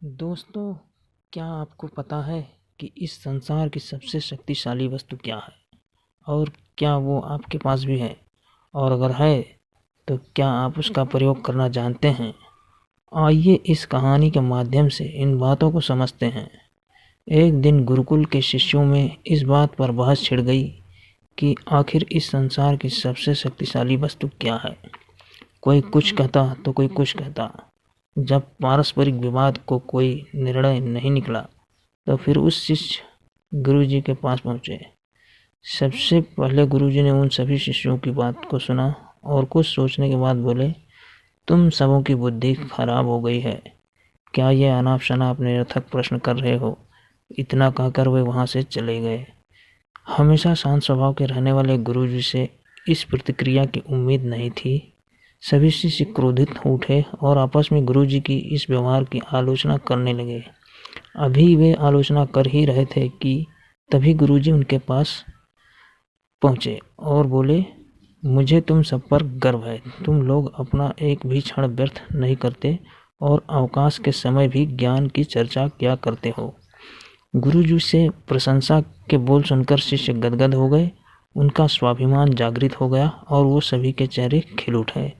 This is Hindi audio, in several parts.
दोस्तों, क्या आपको पता है कि इस संसार की सबसे शक्तिशाली वस्तु क्या है? और क्या वो आपके पास भी है? और अगर है तो क्या आप उसका प्रयोग करना जानते हैं? आइए इस कहानी के माध्यम से इन बातों को समझते हैं। एक दिन गुरुकुल के शिष्यों में इस बात पर बहस छिड़ गई कि आखिर इस संसार की सबसे शक्तिशाली वस्तु क्या है। कोई कुछ कहता तो कोई कुछ कहता। जब पारस्परिक विवाद को कोई निर्णय नहीं निकला तो फिर उस शिष्य गुरुजी के पास पहुँचे। सबसे पहले गुरुजी ने उन सभी शिष्यों की बात को सुना और कुछ सोचने के बाद बोले, तुम सबों की बुद्धि खराब हो गई है। क्या ये अनाप शनाप निरर्थक प्रश्न कर रहे हो? इतना कहकर वे वहाँ से चले गए। हमेशा शांत स्वभाव के रहने वाले गुरुजी से इस प्रतिक्रिया की उम्मीद नहीं थी। सभी शिष्य क्रोधित उठे और आपस में गुरुजी की इस व्यवहार की आलोचना करने लगे। अभी वे आलोचना कर ही रहे थे कि तभी गुरुजी उनके पास पहुँचे और बोले, मुझे तुम सब पर गर्व है। तुम लोग अपना एक भी क्षण व्यर्थ नहीं करते और अवकाश के समय भी ज्ञान की चर्चा किया करते हो। गुरुजी से प्रशंसा के बोल सुनकर शिष्य गदगद हो गए। उनका स्वाभिमान जागृत हो गया और वो सभी के चेहरे खिल उठे।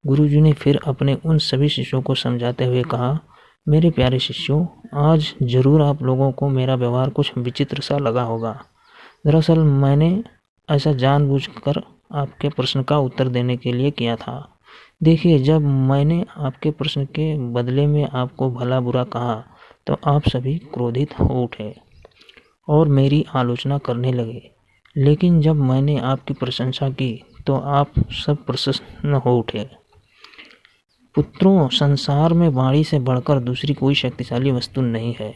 गुरुजी ने फिर अपने उन सभी शिष्यों को समझाते हुए कहा, मेरे प्यारे शिष्यों, आज जरूर आप लोगों को मेरा व्यवहार कुछ विचित्र सा लगा होगा। दरअसल मैंने ऐसा जानबूझकर आपके प्रश्न का उत्तर देने के लिए किया था। देखिए, जब मैंने आपके प्रश्न के बदले में आपको भला बुरा कहा तो आप सभी क्रोधित हो उठे और मेरी आलोचना करने लगे। लेकिन जब मैंने आपकी प्रशंसा की तो आप सब प्रसन्न हो उठे। पुत्रों, संसार में वाणी से बढ़कर दूसरी कोई शक्तिशाली वस्तु नहीं है।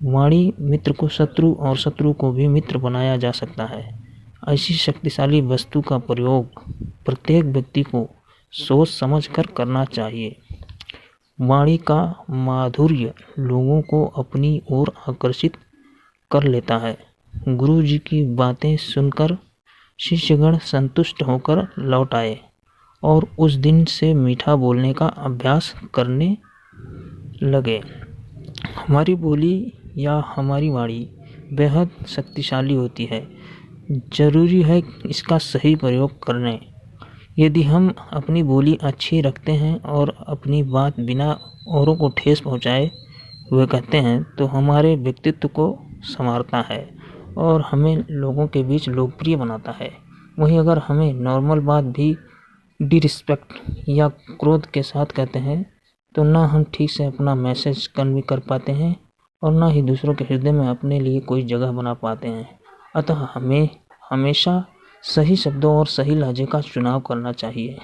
वाणी मित्र को शत्रु और शत्रु को भी मित्र बनाया जा सकता है। ऐसी शक्तिशाली वस्तु का प्रयोग प्रत्येक व्यक्ति को सोच समझ कर करना चाहिए। वाणी का माधुर्य लोगों को अपनी ओर आकर्षित कर लेता है। गुरु जी की बातें सुनकर शिष्यगण संतुष्ट होकर लौट आए और उस दिन से मीठा बोलने का अभ्यास करने लगे। हमारी बोली या हमारी वाणी बेहद शक्तिशाली होती है। जरूरी है इसका सही प्रयोग करने। यदि हम अपनी बोली अच्छी रखते हैं और अपनी बात बिना औरों को ठेस पहुंचाए हुए कहते हैं तो हमारे व्यक्तित्व को संवारता है और हमें लोगों के बीच लोकप्रिय बनाता है। वहीं अगर हमें नॉर्मल बात भी डिसरिस्पेक्ट या क्रोध के साथ कहते हैं तो ना हम ठीक से अपना मैसेज कन्वे कर पाते हैं और ना ही दूसरों के हृदय में अपने लिए कोई जगह बना पाते हैं। अतः हमें हमेशा सही शब्दों और सही लहजे का चुनाव करना चाहिए।